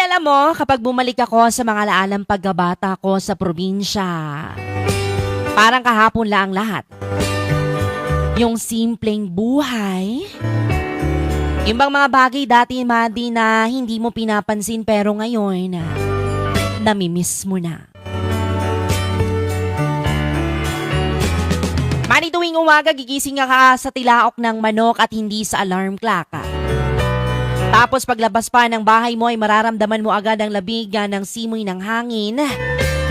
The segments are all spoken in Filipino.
alam mo, kapag bumalik ako sa mga laalang pagkabata ko sa probinsya, parang kahapon lang lahat. Yung simpleng buhay, yung bang mga bagay dati, Madi, na hindi mo pinapansin pero ngayon, namimiss mo na. Madi, tuwing umaga, gigising ka sa tilaok ng manok at hindi sa alarm clock. Tapos paglabas pa ng bahay mo ay mararamdaman mo agad ang labig ng simoy ng hangin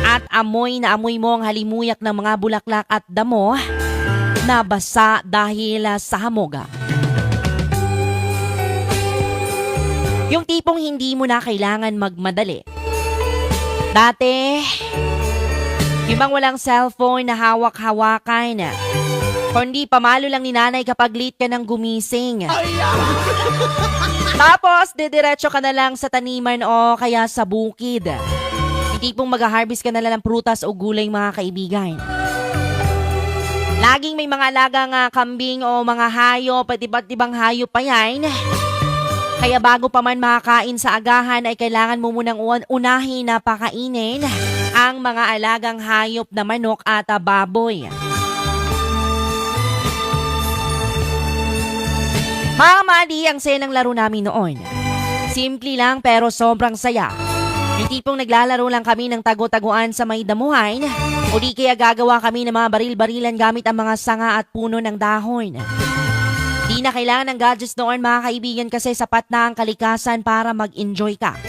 at amoy na amoy mo ang halimuyak ng mga bulaklak at damo na basa dahil sa hamog. Yung tipong hindi mo na kailangan magmadali. Dati, yung bang walang cellphone na hawak-hawakan, kundi pamalo lang ni nanay kapag late ka ng gumising. Tapos, didiretso ka na lang sa taniman o kaya sa bukid. Hindi pong mag-harvest ka na lang ng prutas o gulay, mga kaibigan. Laging may mga alagang kambing o mga hayop, at iba't ibang hayop pa yan. Kaya bago pa man makakain sa agahan ay kailangan mo munang unahin na pakainin ang mga alagang hayop na manok at baboy. Mga Madi, ang saya ng laro namin noon. Simple lang pero sobrang saya. Yung tipong naglalaro lang kami ng tago-taguan sa may damuhan o di kaya gagawa kami ng mga baril-barilan gamit ang mga sanga at puno ng dahon. Di na kailangan ng gadgets noon, mga kaibigan, kasi sapat na ang kalikasan para mag-enjoy ka.